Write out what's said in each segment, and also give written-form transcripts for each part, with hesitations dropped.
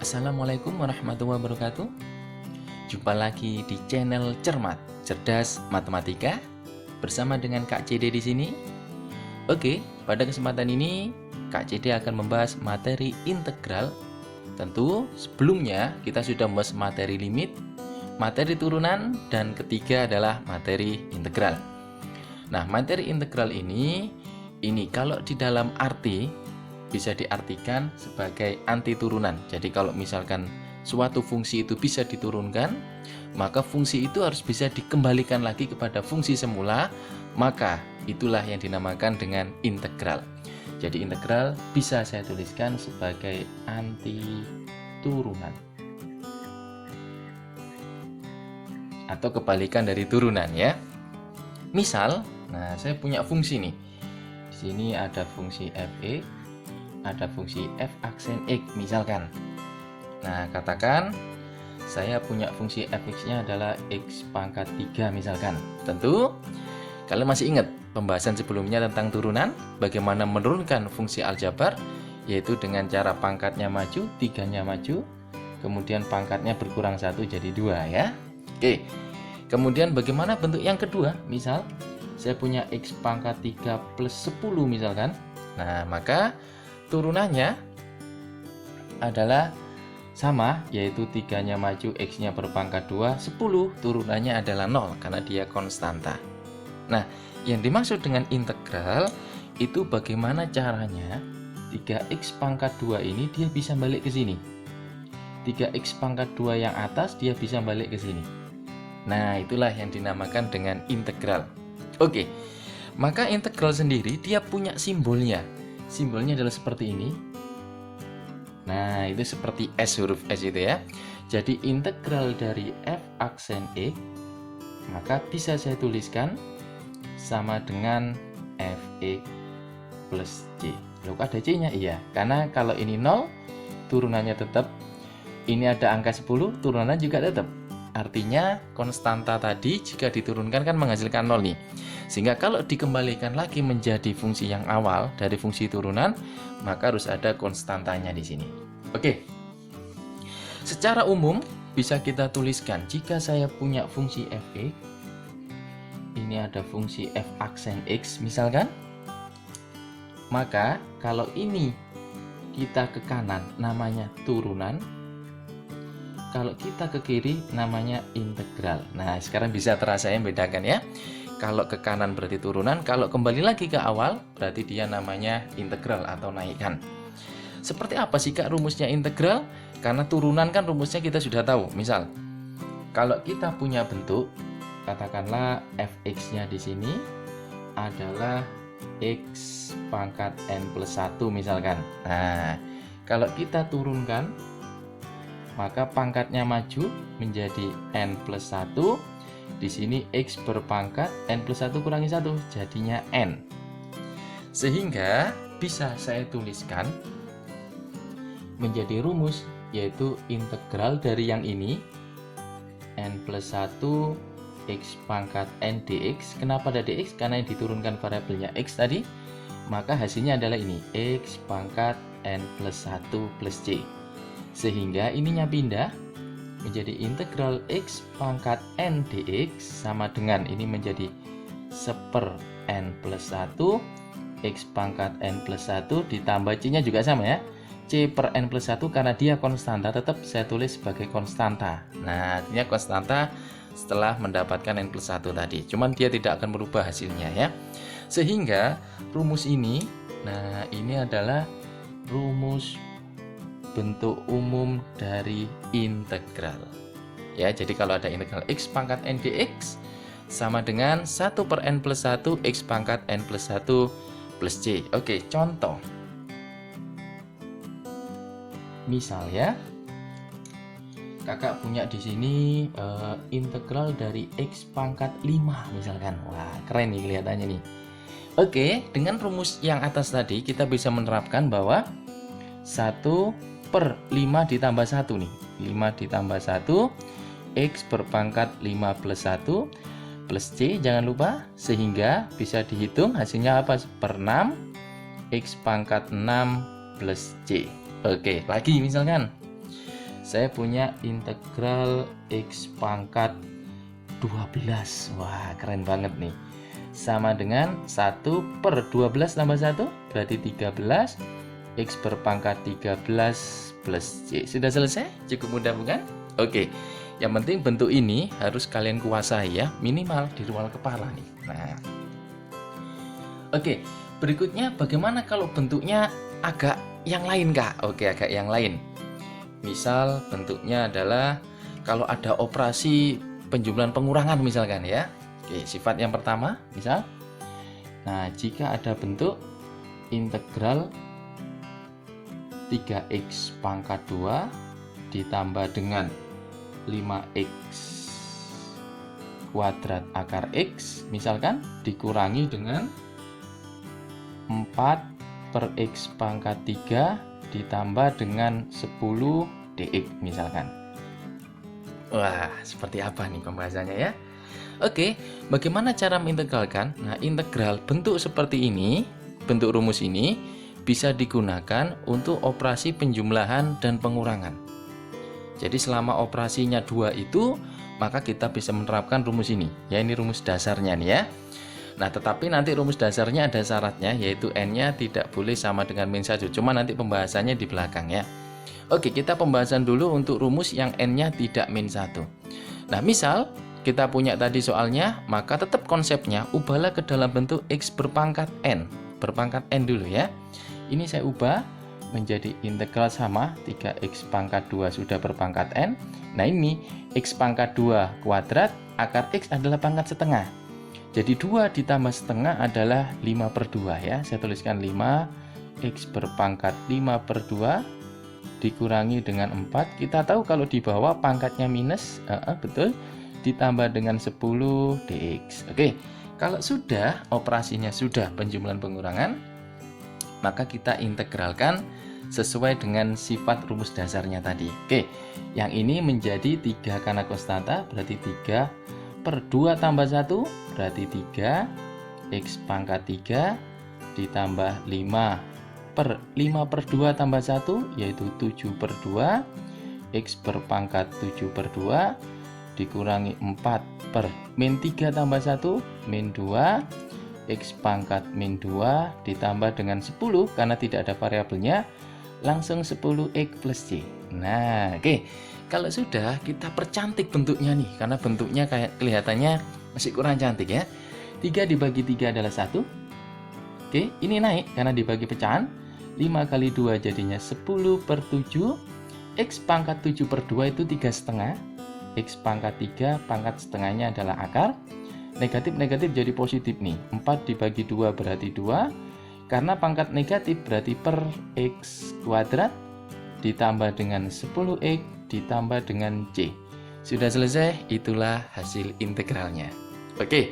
Assalamualaikum warahmatullahi wabarakatuh. Jumpa lagi di channel Cermat Cerdas Matematika bersama dengan Kak CD di sini. Oke, pada kesempatan ini Kak CD akan membahas materi integral. Tentu sebelumnya kita sudah membahas materi limit, materi turunan, dan ketiga adalah materi integral. Nah, materi integral ini kalau di dalam arti bisa diartikan sebagai anti turunan. Jadi kalau misalkan suatu fungsi itu bisa diturunkan, maka fungsi itu harus bisa dikembalikan lagi kepada fungsi semula, maka itulah yang dinamakan dengan integral. Jadi integral bisa saya tuliskan sebagai anti turunan atau kebalikan dari turunan ya. Misal, nah saya punya fungsi nih. Di sini ada fungsi f(x), ada fungsi f aksen x misalkan. Nah, katakan saya punya fungsi fx-nya adalah x pangkat 3 misalkan. Tentu kalian masih ingat pembahasan sebelumnya tentang turunan, bagaimana menurunkan fungsi aljabar, yaitu dengan cara pangkatnya maju, 3-nya maju, kemudian pangkatnya berkurang 1 jadi 2 ya. Oke. Kemudian bagaimana bentuk yang kedua? Misal saya punya x pangkat 3 plus 10 misalkan. Nah, maka turunannya adalah sama, yaitu 3-nya maju, x-nya berpangkat 2, 10, turunannya adalah 0 karena dia konstanta. Nah, yang dimaksud dengan integral itu bagaimana caranya 3x pangkat 2 ini dia bisa balik ke sini. 3x pangkat 2 yang atas dia bisa balik ke sini. Nah, itulah yang dinamakan dengan integral. Oke, maka integral sendiri dia punya simbolnya. Simbolnya adalah seperti ini. Nah, itu seperti S, huruf S itu ya. Jadi integral dari f aksen x, maka bisa saya tuliskan sama dengan fx plus c. Loh, ada c-nya? Iya, karena kalau ini 0, turunannya tetap. Ini ada angka 10, turunannya juga tetap. Artinya konstanta tadi jika diturunkan kan menghasilkan 0 nih. Sehingga kalau dikembalikan lagi menjadi fungsi yang awal dari fungsi turunan, maka harus ada konstantanya di sini. Oke. Secara umum bisa kita tuliskan jika saya punya fungsi fx, ini ada fungsi f aksen x misalkan, maka kalau ini kita ke kanan namanya turunan, kalau kita ke kiri namanya integral. Nah, sekarang bisa terasa yang bedakan ya. Kalau ke kanan berarti turunan, kalau kembali lagi ke awal berarti dia namanya integral atau naikkan. Seperti apa sih Kak rumusnya integral? Karena turunan kan rumusnya kita sudah tahu. Misal, kalau kita punya bentuk, katakanlah fx-nya di sini adalah x pangkat n plus 1 misalkan. Nah, kalau kita turunkan, maka pangkatnya maju menjadi n plus 1. Di sini x berpangkat n plus 1 kurangi 1 jadinya n. Sehingga bisa saya tuliskan menjadi rumus, yaitu integral dari yang ini n plus 1 x pangkat n dx. Kenapa ada dx? Karena yang diturunkan variabelnya x tadi. Maka hasilnya adalah ini x pangkat n plus 1 plus c. Sehingga ininya pindah menjadi integral x pangkat n dx sama dengan ini menjadi 1/n plus 1 x pangkat n plus 1 ditambah c-nya juga sama ya, c per n plus 1 karena dia konstanta tetap saya tulis sebagai konstanta. Nah, artinya konstanta setelah mendapatkan n plus 1 tadi, cuman dia tidak akan berubah hasilnya ya. Sehingga rumus ini, nah ini adalah rumus bentuk umum dari integral ya. Jadi kalau ada integral x pangkat n dx sama dengan 1/n plus 1 x pangkat n plus 1 plus c. Oke, contoh misal ya, kakak punya di sini integral dari x pangkat 5 misalkan. Wah, keren nih kelihatannya nih. Oke, dengan rumus yang atas tadi kita bisa menerapkan bahwa 1/5 ditambah 1 nih, 5 ditambah 1 x berpangkat 5 plus 1 plus c, jangan lupa, sehingga bisa dihitung hasilnya apa? 1/6 x pangkat 6 plus c. Oke, lagi misalkan saya punya integral X pangkat 12. Wah, keren banget nih. Sama dengan 1 per 12 tambah 1 berarti 13. X berpangkat 13 plus Y. Sudah selesai? Cukup mudah bukan? Oke, yang penting bentuk ini harus kalian kuasai ya, minimal di ruang kepala nih. Nah, oke, berikutnya bagaimana kalau bentuknya agak yang lain Kak? Oke, agak yang lain. Misal bentuknya adalah kalau ada operasi penjumlahan pengurangan misalkan ya. Oke, sifat yang pertama misal. Nah, jika ada bentuk integral 3x pangkat 2 ditambah dengan 5x kuadrat akar x misalkan dikurangi dengan 4 per x pangkat 3 ditambah dengan 10 dx misalkan. Wah, seperti apa nih pembahasannya ya? Oke, bagaimana cara mengintegralkan? Nah, integral bentuk seperti ini, bentuk rumus ini bisa digunakan untuk operasi penjumlahan dan pengurangan. Jadi selama operasinya 2 itu, maka kita bisa menerapkan rumus ini. Ya, ini rumus dasarnya nih ya. Nah, tetapi nanti rumus dasarnya ada syaratnya, yaitu n-nya tidak boleh sama dengan min 1. Cuma nanti pembahasannya di belakang ya. Oke, kita pembahasan dulu untuk rumus yang n-nya tidak min 1. Nah, misal kita punya tadi soalnya, maka tetap konsepnya ubahlah ke dalam bentuk x berpangkat n. Berpangkat n dulu ya. Ini saya ubah menjadi integral sama 3x pangkat 2 sudah berpangkat n. Nah, ini x pangkat 2 kuadrat, akar x adalah pangkat setengah. Jadi 2 ditambah setengah adalah 5 per 2 ya. Saya tuliskan 5 x berpangkat 5 per 2 dikurangi dengan 4. Kita tahu kalau di bawah pangkatnya minus, betul, ditambah dengan 10 dx. Oke, kalau sudah operasinya sudah penjumlahan pengurangan, maka kita integralkan sesuai dengan sifat rumus dasarnya tadi. Oke, yang ini menjadi 3 karena konstanta, berarti 3 per 2 tambah 1 berarti 3 x pangkat 3 ditambah 5 per 5 per 2 tambah 1 yaitu 7 per 2 x berpangkat 7 per 2 dikurangi 4 per min 3 tambah 1 min 2 x pangkat min 2 ditambah dengan 10 karena tidak ada variabelnya langsung 10x plus y. Nah, oke. Kalau sudah, kita percantik bentuknya nih karena bentuknya kayak kelihatannya masih kurang cantik ya. 3 dibagi 3 adalah 1. Oke, ini naik karena dibagi pecahan. 5 kali 2 jadinya 10 per 7. X pangkat 7 per 2 itu 3,5. X pangkat 3 pangkat setengahnya adalah akar. Negatif-negatif jadi positif nih. 4 dibagi 2 berarti 2. Karena pangkat negatif berarti per x kuadrat ditambah dengan 10x ditambah dengan c. Sudah selesai, itulah hasil integralnya. Oke,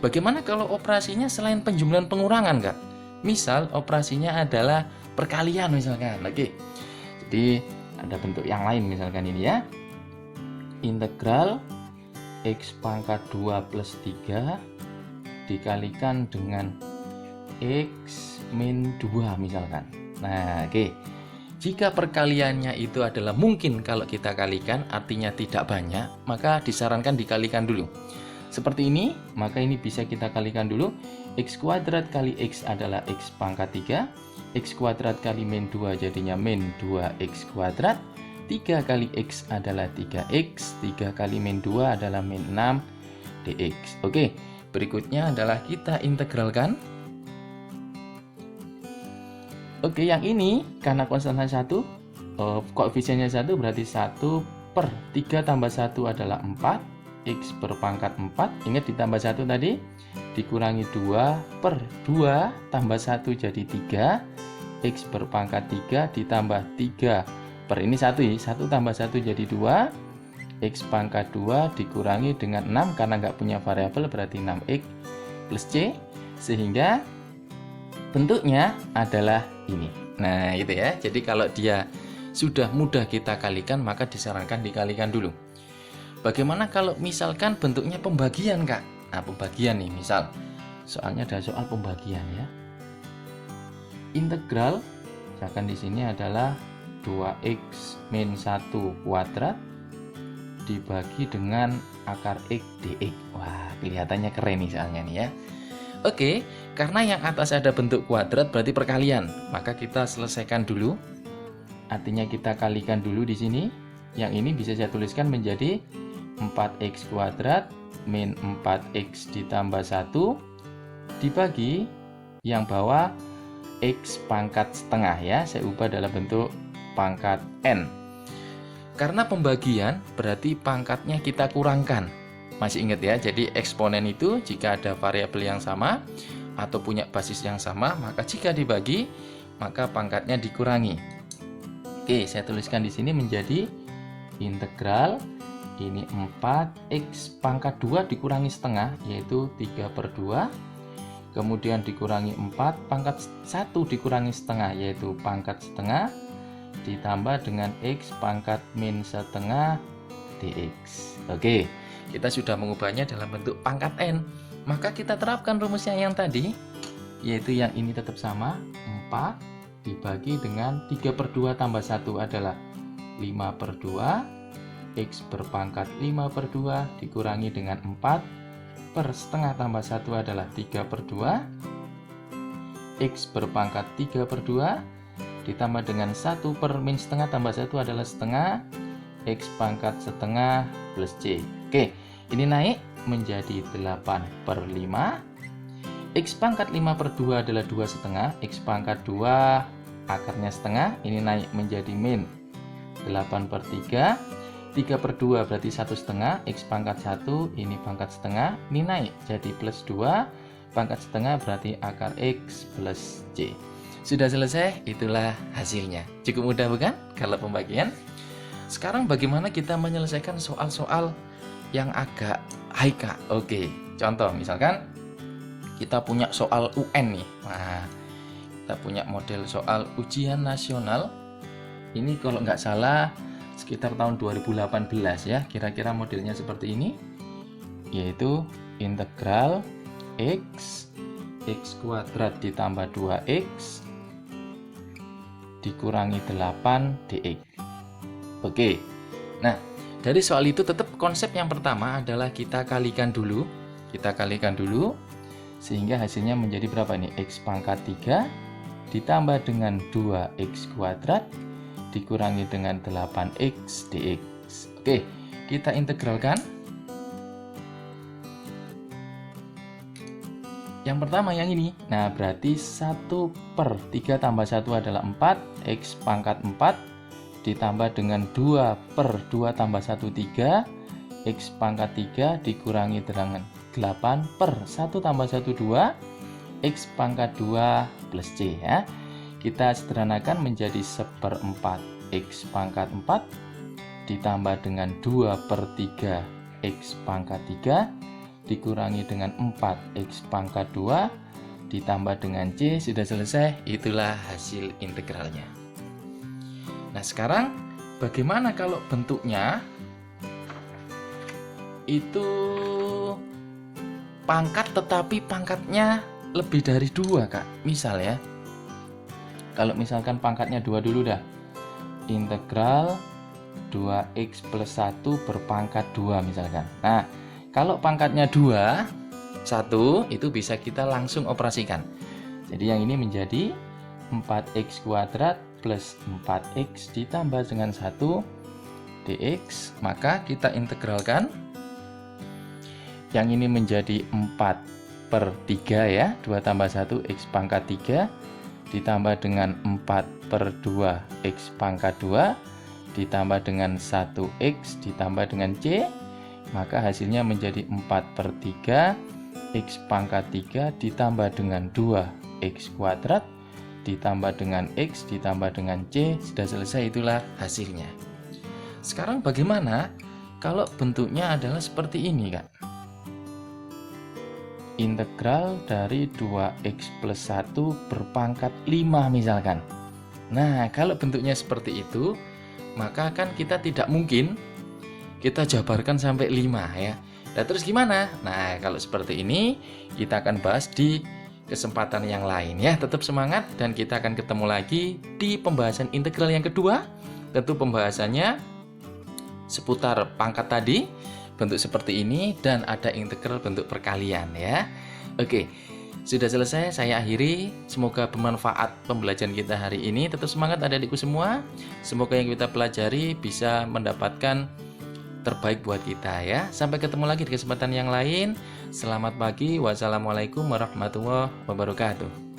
bagaimana kalau operasinya selain penjumlahan pengurangan Kak? Misal operasinya adalah perkalian misalkan. Oke, jadi ada bentuk yang lain misalkan ini ya. Integral x pangkat 2 plus 3 dikalikan dengan x min 2 misalkan. Nah, oke. Jika perkaliannya itu adalah mungkin kalau kita kalikan, artinya tidak banyak, maka disarankan dikalikan dulu. Seperti ini, maka ini bisa kita kalikan dulu. X kuadrat kali x adalah x pangkat 3. X kuadrat kali min 2 jadinya min 2x kuadrat. 3 kali x adalah 3x. 3 kali min 2 adalah min 6 dx. Oke, berikutnya adalah kita integralkan. Oke, yang ini karena konstanta 1, koefisiennya 1 berarti 1 per 3 tambah 1 adalah 4, x berpangkat 4, ingat ditambah 1 tadi, dikurangi 2 per 2 tambah 1 jadi 3, x berpangkat 3 ditambah 3 per ini 1 ya, 1 tambah 1 jadi 2, x pangkat 2 dikurangi dengan 6 karena nggak punya variabel berarti 6x plus c, sehingga bentuknya adalah ini. Nah, itu ya. Jadi kalau dia sudah mudah kita kalikan, maka disarankan dikalikan dulu. Bagaimana kalau misalkan bentuknya pembagian, Kak? Nah, pembagian nih, misal soalnya ada soal pembagian ya. Integral, misalkan di sini adalah 2x min 1 kuadrat dibagi dengan akar x dx. Wah, kelihatannya keren nih soalnya nih ya. Oke, karena yang atas ada bentuk kuadrat berarti perkalian, maka kita selesaikan dulu. Artinya kita kalikan dulu di sini. Yang ini bisa saya tuliskan menjadi 4x kuadrat min 4x ditambah 1 dibagi yang bawah x pangkat setengah ya. Saya ubah dalam bentuk pangkat n. Karena pembagian berarti pangkatnya kita kurangkan. Masih ingat ya, jadi eksponen itu jika ada variabel yang sama atau punya basis yang sama, maka jika dibagi, maka pangkatnya dikurangi. Oke, saya tuliskan di sini menjadi integral ini 4x pangkat 2 dikurangi setengah, yaitu 3/2. Kemudian dikurangi 4 pangkat 1 dikurangi setengah, yaitu pangkat setengah, ditambah dengan x pangkat min setengah dx. Oke, kita sudah mengubahnya dalam bentuk pangkat n. Maka kita terapkan rumusnya yang tadi, yaitu yang ini tetap sama, 4 dibagi dengan 3/2 tambah 1 adalah 5/2, x berpangkat 5/2 dikurangi dengan 4 per setengah tambah 1 adalah 3/2, x berpangkat 3/2 ditambah dengan 1 per min setengah tambah 1 adalah setengah, x pangkat setengah plus c. Oke, ini naik menjadi 8/5. X pangkat 5/2 adalah 2,5. X pangkat 2 akarnya setengah. Ini naik menjadi min 8/3. 3/2 berarti 1,5. X pangkat 1 ini pangkat setengah. Ini naik jadi plus 2. Pangkat setengah berarti akar X plus C. Sudah selesai, itulah hasilnya. Cukup mudah bukan kalau pembagian? Sekarang bagaimana kita menyelesaikan soal-soal yang agak HIK? Oke, contoh misalkan kita punya soal UN nih. Nah, kita punya model soal ujian nasional. Ini kalau nggak salah sekitar tahun 2018 ya. Kira-kira modelnya seperti ini. Yaitu integral x kuadrat ditambah 2x dikurangi 8 dx. Oke. Nah, dari soal itu tetap konsep yang pertama adalah kita kalikan dulu. Kita kalikan dulu. Sehingga hasilnya menjadi berapa nih? X pangkat 3 ditambah dengan 2x kuadrat dikurangi dengan 8x dx. Oke, kita integralkan. Yang pertama yang ini. Nah, berarti 1/3 tambah 1 adalah 4. X pangkat 4 ditambah dengan 2/2 tambah 1, 3. X pangkat 3 dikurangi dengan 8 per 1 tambah 1, 2. X pangkat 2 plus C ya. Kita sederhanakan menjadi 1/4 X pangkat 4 ditambah dengan 2/3 X pangkat 3 dikurangi dengan 4 X pangkat 2 ditambah dengan C. Sudah selesai, itulah hasil integralnya. Nah, sekarang bagaimana kalau bentuknya itu pangkat tetapi pangkatnya lebih dari 2, Kak? Misal ya, kalau misalkan pangkatnya 2 dulu dah, integral 2x plus 1 berpangkat 2 misalkan. Nah, kalau pangkatnya 2, 1 itu bisa kita langsung operasikan. Jadi yang ini menjadi 4x kuadrat plus 4x ditambah dengan 1 dx. Maka kita integralkan. Yang ini menjadi 4/3 ya. 2 tambah 1 x pangkat 3 ditambah dengan 4/2 x pangkat 2 ditambah dengan 1x ditambah dengan c. Maka hasilnya menjadi 4/3 x pangkat 3 ditambah dengan 2x kuadrat ditambah dengan x ditambah dengan c. Sudah selesai, itulah hasilnya. Sekarang bagaimana kalau bentuknya adalah seperti ini, Kak? Integral dari 2x plus 1 berpangkat 5 misalkan. Nah, kalau bentuknya seperti itu, maka kan kita tidak mungkin kita jabarkan sampai 5 ya. Nah, terus gimana? Nah, kalau seperti ini kita akan bahas di kesempatan yang lain ya. Tetap semangat dan kita akan ketemu lagi di pembahasan integral yang kedua. Tentu pembahasannya seputar pangkat tadi, bentuk seperti ini, dan ada integral bentuk perkalian ya. Oke, sudah selesai, saya akhiri. Semoga bermanfaat pembelajaran kita hari ini. Tetap semangat adik-adikku semua. Semoga yang kita pelajari bisa mendapatkan terbaik buat kita ya. Sampai ketemu lagi di kesempatan yang lain. Selamat pagi. Wassalamualaikum warahmatullahi wabarakatuh.